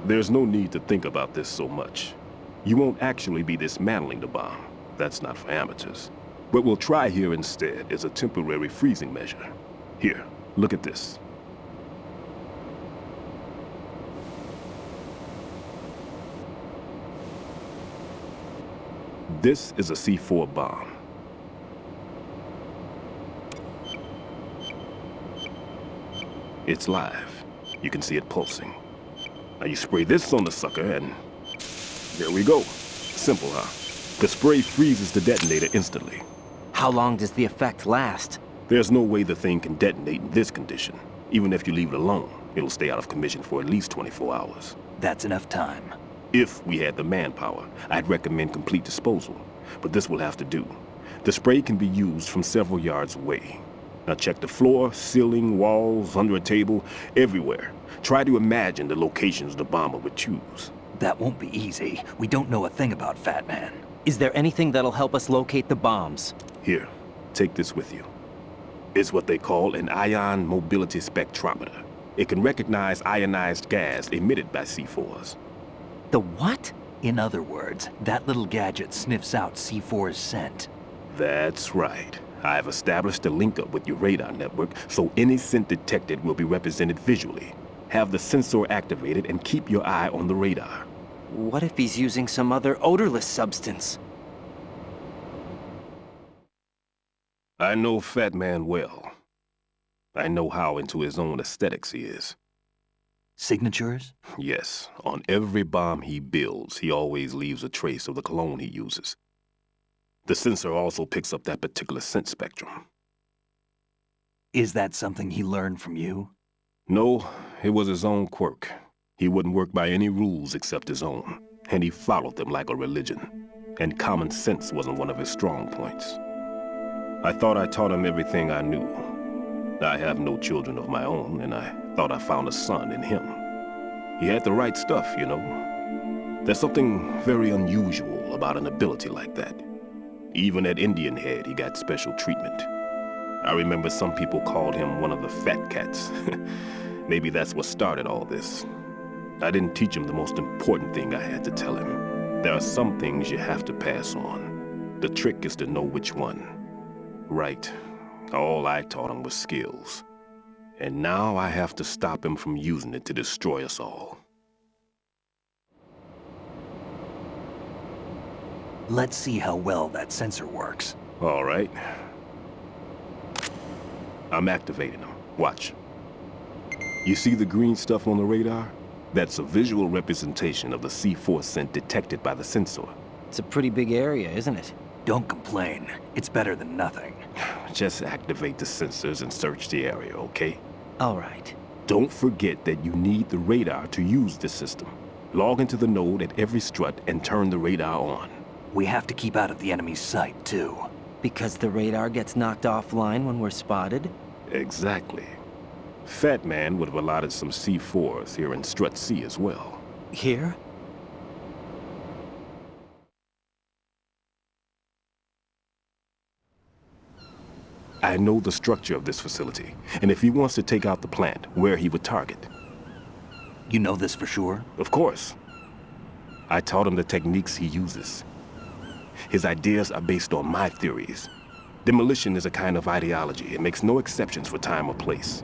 There's no need to think about this so much. You won't actually be dismantling the bomb. That's not for amateurs. What we'll try here instead is a temporary freezing measure. Here, look at this. This is a C4 bomb. It's live. You can see it pulsing. Now you spray this on the sucker and... there we go. Simple, huh? The spray freezes the detonator instantly. How long does the effect last? There's no way the thing can detonate in this condition. Even if you leave it alone, it'll stay out of commission for at least 24 hours. That's enough time. If we had the manpower, I'd recommend complete disposal. But this will have to do. The spray can be used from several yards away. Now check the floor, ceiling, walls, under a table, everywhere. Try to imagine the locations the bomber would choose. That won't be easy. We don't know a thing about Fat Man. Is there anything that'll help us locate the bombs? Here, take this with you. It's what they call an ion mobility spectrometer. It can recognize ionized gas emitted by C4s. The what? In other words, that little gadget sniffs out C4's scent. That's right. I've established a link up with your radar network, so any scent detected will be represented visually. Have the sensor activated and keep your eye on the radar. What if he's using some other odorless substance? I know Fat Man well. I know how into his own aesthetics he is. Signatures? Yes, on every bomb he builds, he always leaves a trace of the cologne he uses. The sensor also picks up that particular scent spectrum. Is that something he learned from you? No, it was his own quirk. He wouldn't work by any rules except his own, and he followed them like a religion. And common sense wasn't one of his strong points. I thought I taught him everything I knew. I have no children of my own, and I thought I found a son in him. He had the right stuff, you know. There's something very unusual about an ability like that. Even at Indian Head, he got special treatment. I remember some people called him one of the fat cats. Maybe that's what started all this. I didn't teach him the most important thing I had to tell him. There are some things you have to pass on. The trick is to know which one. Right. All I taught him was skills. And now I have to stop him from using it to destroy us all. Let's see how well that sensor works. All right. I'm activating them. Watch. You see the green stuff on the radar? That's a visual representation of the C4 scent detected by the sensor. It's a pretty big area, isn't it? Don't complain. It's better than nothing. Just activate the sensors and search the area, okay? All right. Don't forget that you need the radar to use this system. Log into the node at every strut and turn the radar on. We have to keep out of the enemy's sight, too. Because the radar gets knocked offline when we're spotted? Exactly. Fat Man would have allotted some C4s here in Strut C as well. Here? I know the structure of this facility, and if he wants to take out the plant, where he would target. You know this for sure? Of course. I taught him the techniques he uses. His ideas are based on my theories. Demolition is a kind of ideology. It makes no exceptions for time or place.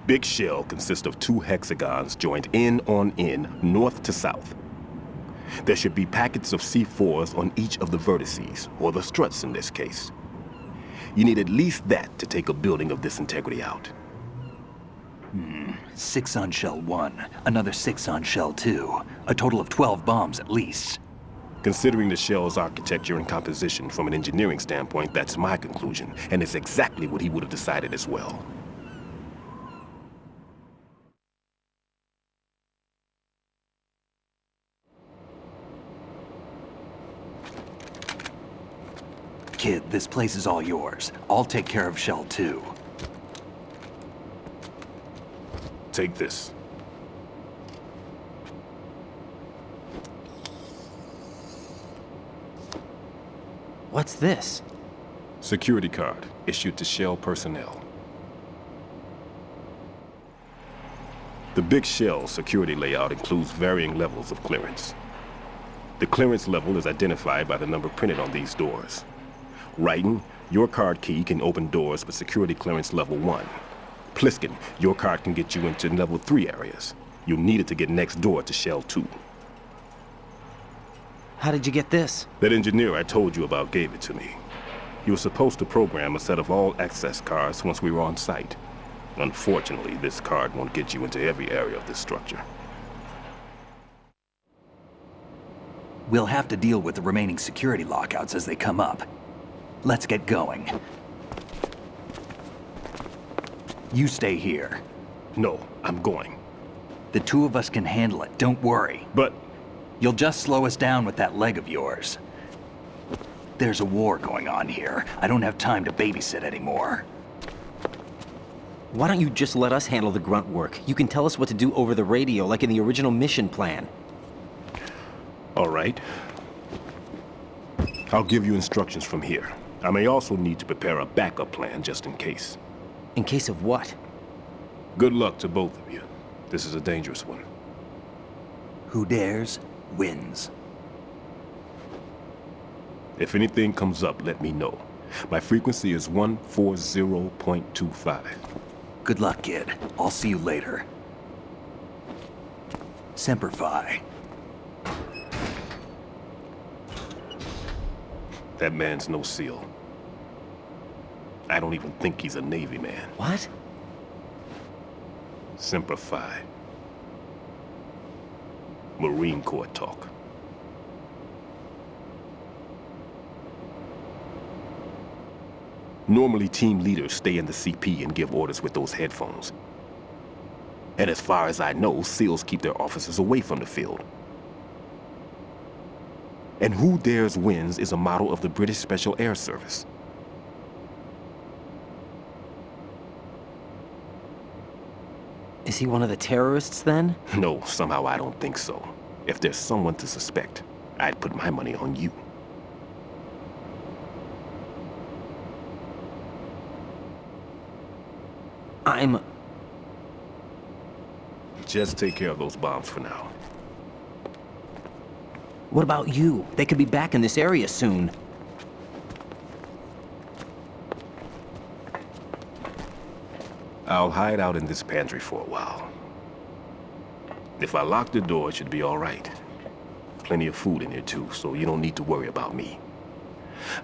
Big shell consists of 2 hexagons joined end on end, north to south. There should be packets of C4s on each of the vertices, or the struts in this case. You need at least that to take a building of this integrity out. 6 on shell 1, another 6 on shell 2. A total of 12 bombs at least. Considering the shell's architecture and composition from an engineering standpoint, that's my conclusion, and it's exactly what he would have decided as well. Kid, this place is all yours. I'll take care of shell 2. Take this. What's this? Security card, issued to Shell personnel. The big shell security layout includes varying levels of clearance. The clearance level is identified by the number printed on these doors. Raiden, your card key can open doors with security clearance level 1. Pliskin, your card can get you into level 3 areas. You'll need it to get next door to shell 2. How did you get this? That engineer I told you about gave it to me. He was supposed to program a set of all access cards once we were on site. Unfortunately, this card won't get you into every area of this structure. We'll have to deal with the remaining security lockouts as they come up. Let's get going. You stay here. No, I'm going. The two of us can handle it, don't worry. But... You'll just slow us down with that leg of yours. There's a war going on here. I don't have time to babysit anymore. Why don't you just let us handle the grunt work? You can tell us what to do over the radio, like in the original mission plan. All right. I'll give you instructions from here. I may also need to prepare a backup plan just in case. In case of what? Good luck to both of you. This is a dangerous one. Who dares, wins. If anything comes up, let me know. My frequency is 140.25. Good luck, kid. I'll see you later. Semper Fi. That man's no SEAL. I don't even think he's a Navy man. What? Semper Fi. Marine Corps talk. Normally, team leaders stay in the CP and give orders with those headphones. And as far as I know, SEALs keep their officers away from the field. And Who Dares Wins is a model of the British Special Air Service. Is he one of the terrorists, then? No, somehow I don't think so. If there's someone to suspect, I'd put my money on you. Just take care of those bombs for now. What about you? They could be back in this area soon. I'll hide out in this pantry for a while. If I lock the door, it should be all right. Plenty of food in here too, so you don't need to worry about me.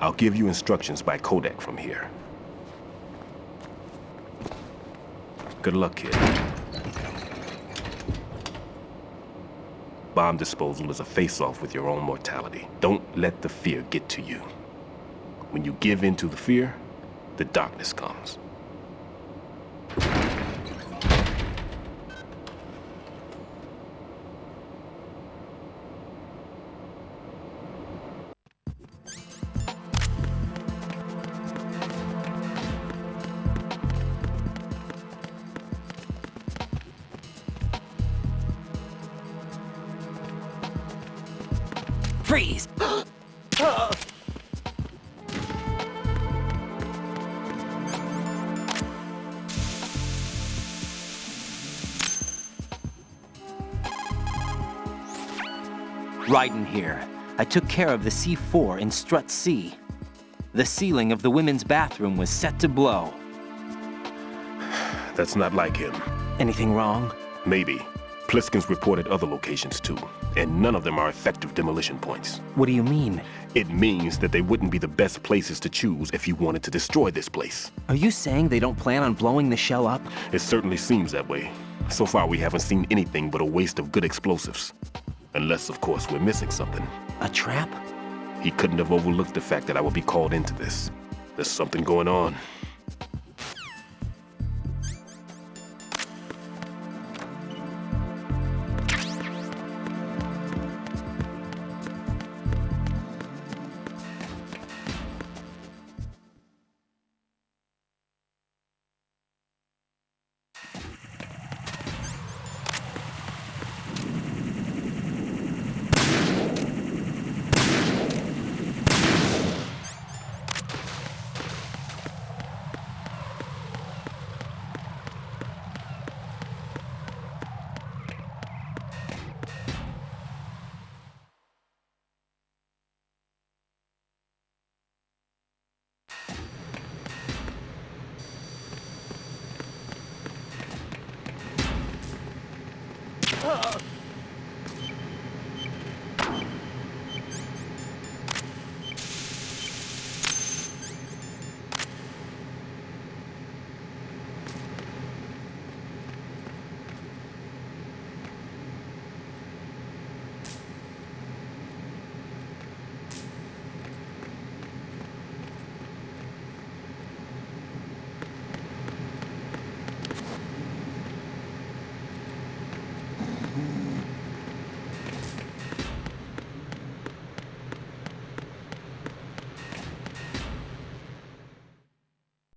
I'll give you instructions by codec from here. Good luck, kid. Bomb disposal is a face-off with your own mortality. Don't let the fear get to you. When you give in to the fear, the darkness comes. Freeze! Raiden here. I took care of the C4 in Strut C. The ceiling of the women's bathroom was set to blow. That's not like him. Anything wrong? Maybe. Pliskin's reported other locations too, and none of them are effective demolition points. What do you mean? It means that they wouldn't be the best places to choose if you wanted to destroy this place. Are you saying they don't plan on blowing the shell up? It certainly seems that way. So far, we haven't seen anything but a waste of good explosives. Unless, of course, we're missing something. A trap? He couldn't have overlooked the fact that I would be called into this. There's something going on.